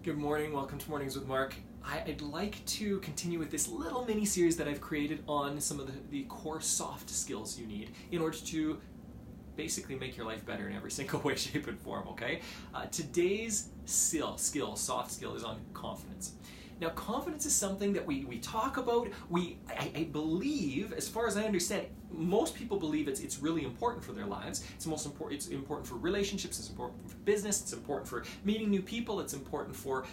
Good morning, welcome to Mornings with Mark. I'd like to continue with this little mini series that I've created on some of the core soft skills you need in order to basically make your life better in every single way, shape, and form, okay? Today's soft skill, is on confidence. Now, confidence is something that we talk about. I believe, as far as I understand, most people believe it's really important for their lives. It's important for relationships. It's important for business. It's important for meeting new people. It's important for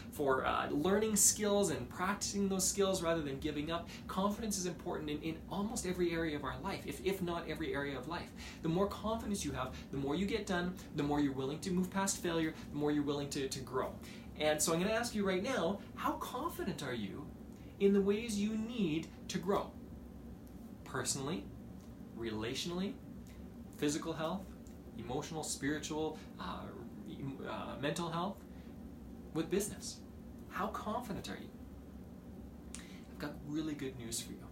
learning skills and practicing those skills rather than giving up. Confidence is important in almost every area of our life, if not every area of life. The more confidence you have, the more you get done, the more you're willing to move past failure, the more you're willing to grow. And so I'm going to ask you right now, how confident are you in the ways you need to grow? Personally, relationally, physical health, emotional, spiritual, mental health, with business. How confident are you? I've got really good news for you.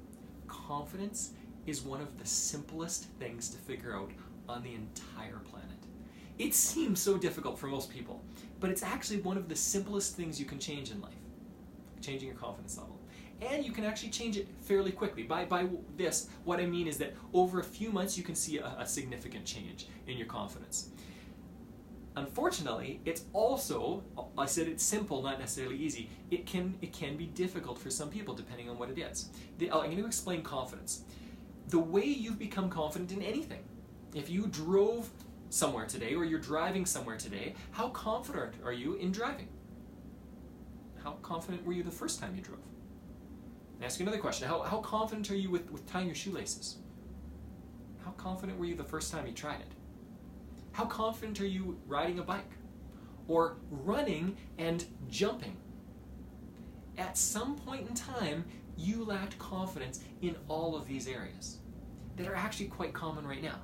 Confidence is one of the simplest things to figure out on the entire planet. It seems so difficult for most people, but it's actually one of the simplest things you can change in life, changing your confidence level. And you can actually change it fairly quickly. By this, what I mean is that over a few months you can see a significant change in your confidence. Unfortunately, it's also, I said it's simple, not necessarily easy. It can be difficult for some people depending on what it is. I'm going to explain confidence. The way you've become confident in anything. If you drove somewhere today, or you're driving somewhere today, how confident are you in driving? How confident were you the first time you drove? I'll ask you another question. How confident are you with tying your shoelaces? How confident were you the first time you tried it? How confident are you riding a bike? Or running and jumping? At some point in time, you lacked confidence in all of these areas that are actually quite common right now.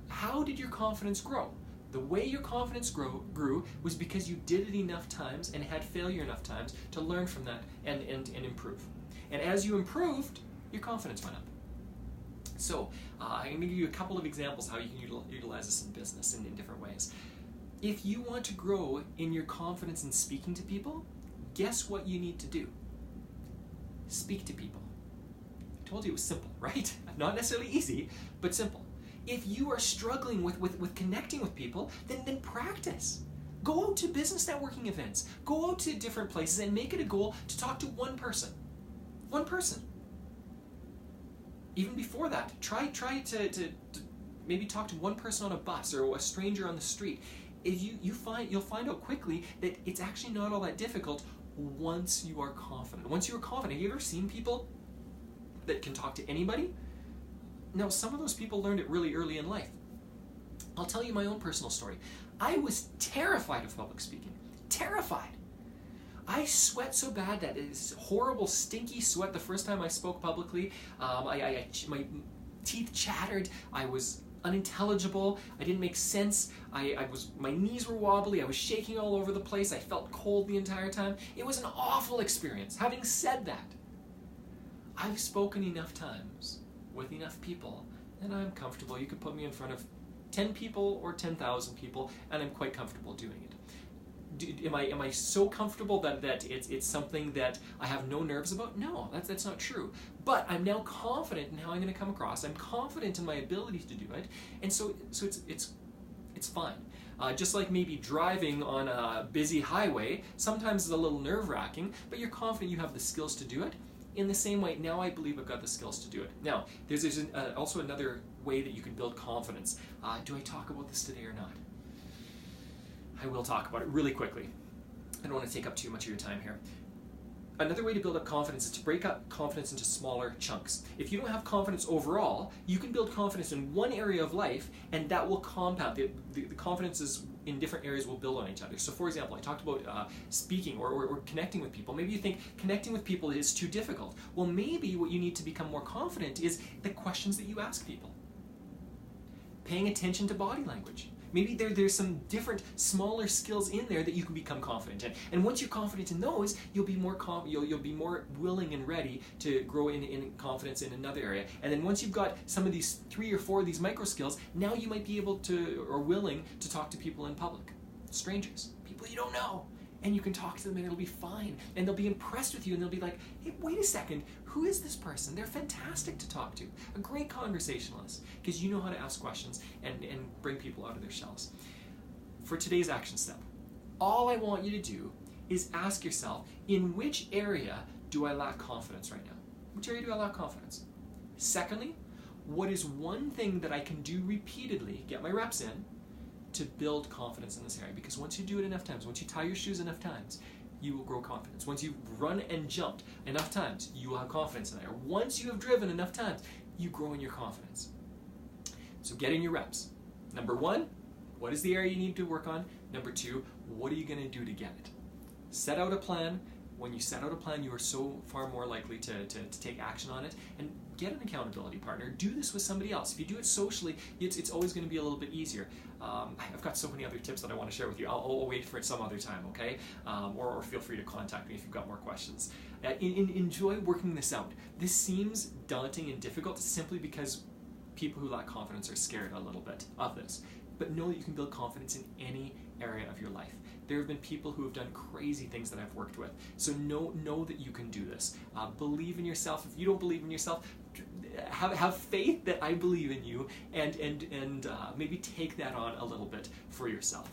How did your confidence grow? The way your confidence grew was because you did it enough times and had failure enough times to learn from that and improve. And as you improved, your confidence went up. So I'm going to give you a couple of examples how you can utilize this in business in different ways. If you want to grow in your confidence in speaking to people, guess what you need to do? Speak to people. I told you it was simple, right? Not necessarily easy, but simple. If you are struggling with connecting with people, then practice. Go out to business networking events. Go out to different places and make it a goal to talk to one person. One person. Even before that, try to maybe talk to one person on a bus or a stranger on the street. If you'll find out quickly that it's actually not all that difficult once you are confident. Once you are confident, have you ever seen people that can talk to anybody? Now, some of those people learned it really early in life. I'll tell you my own personal story. I was terrified of public speaking. Terrified. I sweat so bad that it's horrible, stinky sweat the first time I spoke publicly. My teeth chattered. I was unintelligible. I didn't make sense. My knees were wobbly. I was shaking all over the place. I felt cold the entire time. It was an awful experience. Having said that, I've spoken enough times with enough people, and I'm comfortable. You could put me in front of 10 people or 10,000 people, and I'm quite comfortable doing it. Am I so comfortable that it's something that I have no nerves about? No, that's not true. But I'm now confident in how I'm going to come across. I'm confident in my ability to do it, and so it's fine. Just like maybe driving on a busy highway, sometimes it's a little nerve-wracking, but you're confident you have the skills to do it. In the same way, now I believe I've got the skills to do it. Now, there's also another way that you can build confidence. Do I talk about this today or not? I will talk about it really quickly. I don't want to take up too much of your time here. Another way to build up confidence is to break up confidence into smaller chunks. If you don't have confidence overall, you can build confidence in one area of life, and that will compound. The confidences in different areas will build on each other. So for example, I talked about speaking or connecting with people. Maybe you think connecting with people is too difficult. Well, maybe what you need to become more confident is the questions that you ask people. Paying attention to body language. Maybe there's some different, smaller skills in there that you can become confident in. And once you're confident in those, you'll be more you'll be more willing and ready to grow in confidence in another area. And then once you've got some of these 3 or 4 of these micro skills, now you might be able to, or willing to talk to people in public, strangers, people you don't know. and you can talk to them and it'll be fine. And they'll be impressed with you and they'll be like, hey, wait a second, who is this person? They're fantastic to talk to. A great conversationalist, because you know how to ask questions and bring people out of their shells. For today's action step, all I want you to do is ask yourself, in which area do I lack confidence right now? Which area do I lack confidence? Secondly, what is one thing that I can do repeatedly, get my reps in, to build confidence in this area? Because once you do it enough times, once you tie your shoes enough times, you will grow confidence. Once you've run and jumped enough times, you will have confidence in there. Once you have driven enough times, you grow in your confidence. So get in your reps. Number one, what is the area you need to work on? Number two, what are you going to do to get it? Set out a plan. When you set out a plan, you are so far more likely to take action on it. And get an accountability partner. Do this with somebody else. If you do it socially, it's always going to be a little bit easier. I've got so many other tips that I want to share with you. I'll wait for it some other time, okay? Or feel free to contact me if you've got more questions. Enjoy working this out. This seems daunting and difficult simply because people who lack confidence are scared a little bit of this. But know that you can build confidence in any area of your life. There have been people who have done crazy things that I've worked with. So know that you can do this. Believe in yourself. If you don't believe in yourself, have faith that I believe in you, and maybe take that on a little bit for yourself.